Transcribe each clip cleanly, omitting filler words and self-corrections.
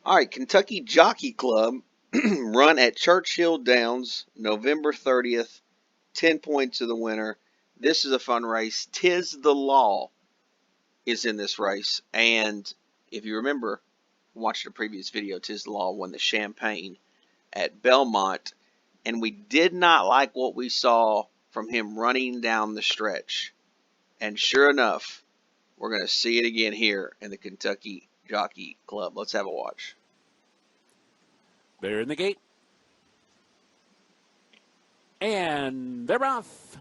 All right, Kentucky Jockey Club run at Churchill Downs, November 30th. 10 points to the winner. This is a fun race. Tis the Law is in this race. And if you remember, watched the previous video, Tis the Law won the Champagne at Belmont. And we did not like what we saw from him running down the stretch. And sure enough, we're going to see it again here in the Kentucky Jockey Club. Let's have a watch. They're in the gate. And they're off.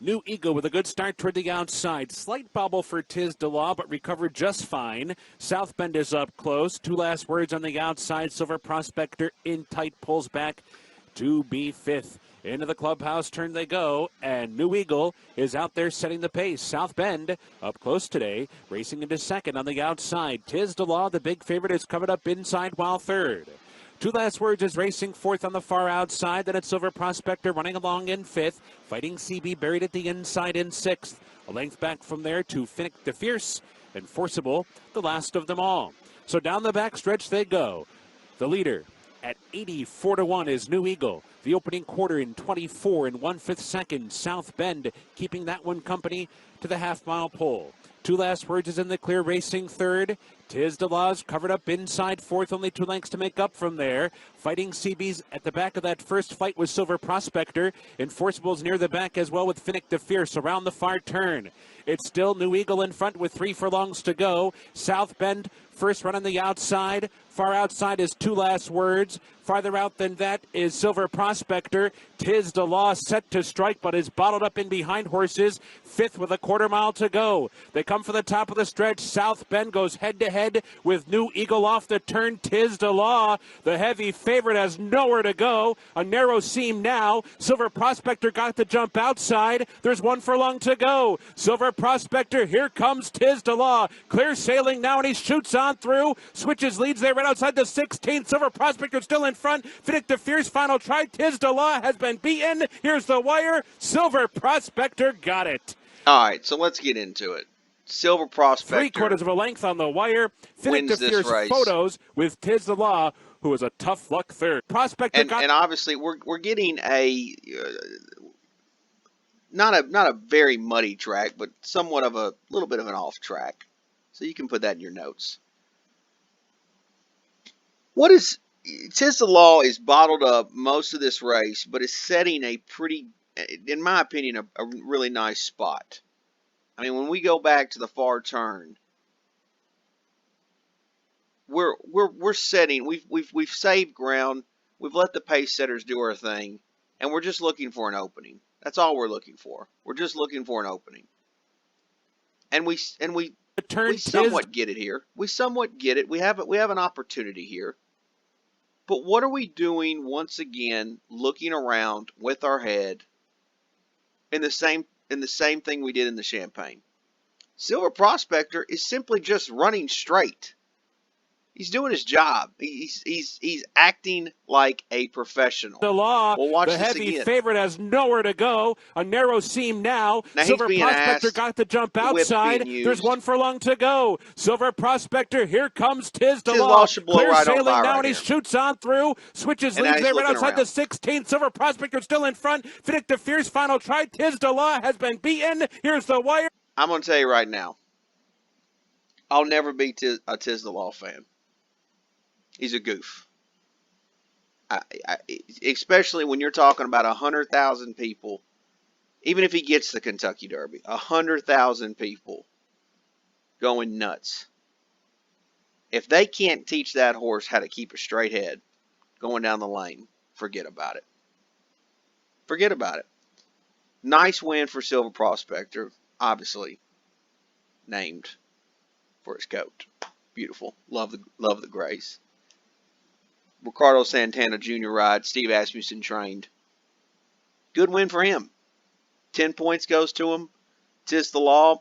New Eagle with a good start toward the outside. Slight bobble for Tiz DeLaw, but recovered just fine. South Bend is up close. Two last words on the outside. Silver Prospector in tight, pulls back to be fifth. Into the clubhouse turn they go, and New Eagle is out there setting the pace. South Bend up close today, racing into second on the outside. Tiz DeLaw, the big favorite, is coming up inside while third. Two last words is racing fourth on the far outside. Then it's Silver Prospector running along in fifth. Fighting CB buried at the inside in sixth. A length back from there to Finnick the Fierce and Forcible, the last of them all. So down the back stretch they go. The leader at 84-1 is New Eagle. The opening quarter in 24 and 1/5 seconds. South Bend keeping that one company to the half-mile pole. Two last words is in the clear, racing third. Tiz DeLaw's covered up inside fourth, only 2 lengths to make up from there. Fighting CB's at the back of that first fight with Silver Prospector. Enforcible's near the back as well with Finnick the Fierce around the far turn. It's still New Eagle in front with 3 furlongs to go. South Bend first run on the outside. Far outside is Two Last Words. Farther out than that is Silver Prospector. Tiz DeLaw set to strike, but is bottled up in behind horses. Fifth with a quarter mile to go. They come for the top of the stretch. South Bend goes head-to-head with New Eagle off the turn. Tiz DeLaw, the heavy favorite, has nowhere to go. A narrow seam now. Silver Prospector got the jump outside. There's 1 furlong to go. Silver Prospector, here comes Tiz DeLaw. Clear sailing now, and he shoots on through. Switches leads there right outside the 16th. Silver Prospector still in front. Finnick the Fierce final try. Tiz DeLaw has been beaten. Here's the wire. Silver Prospector got it. All right, so let's get into it. Silver Prospector. 3/4 of a length on the wire. Finnick the Fierce race. photos with Tiz DeLaw, who is a tough luck third. Prospector and obviously we're getting a not a very muddy track, but somewhat of a little bit of an off track. So you can put that in your notes. What is Tiz DeLaw is bottled up most of this race, but is setting a pretty, in my opinion, a really nice spot. I mean, when we go back to the far turn, we're setting. We've saved ground. We've let the pace setters do our thing, and we're just looking for an opening. That's all we're looking for. We're just looking for an opening, and we somewhat get it here. We somewhat get it. We have an opportunity here. But what are we doing once again? Looking around with our head in the same thing we did in the Champagne. Silver Prospector is simply just running straight. He's doing his job. He's acting like a professional. DeLaw, We'll watch the this heavy again. favorite, has nowhere to go. A narrow seam now. Silver Prospector got the jump outside. There's 1 furlong to go. Silver Prospector, here comes Tiz DeLaw. Clear right sailing now, right and he shoots on through. Switches leads there right outside the 16th. Silver Prospector still in front. Finnick the Fierce final try. Tiz DeLaw has been beaten. Here's the wire. I'm going to tell you right now, I'll never be a Tiz DeLaw fan. He's a goof. Especially when you're talking about 100,000 people. Even if he gets the Kentucky Derby, 100,000 people going nuts. If they can't teach that horse how to keep a straight head going down the lane, forget about it. Forget about it. Nice win for Silver Prospector. Obviously named for his coat. Beautiful. Love the grays. Ricardo Santana Jr. ride. Steve Asmussen trained. Good win for him. 10 points goes to him. Tiz DeLaw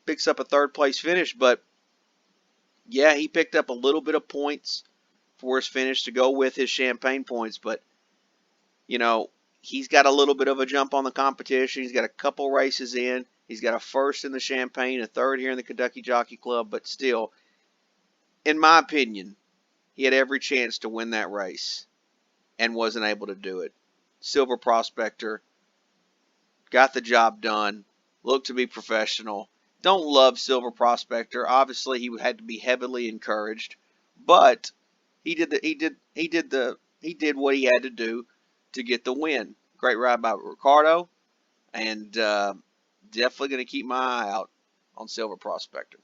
picks up a 3rd place finish, but yeah, he picked up a little bit of points for his finish to go with his Champagne points, but you know, he's got a little bit of a jump on the competition. He's got a couple races in. He's got a 1st in the Champagne, a 3rd here in the Kentucky Jockey Club, but still, in my opinion, he had every chance to win that race and wasn't able to do it. Silver Prospector got the job done, looked to be professional. Don't love Silver Prospector. Obviously, he had to be heavily encouraged, but he did what he had to do to get the win. Great ride by Ricardo, and definitely going to keep my eye out on Silver Prospector.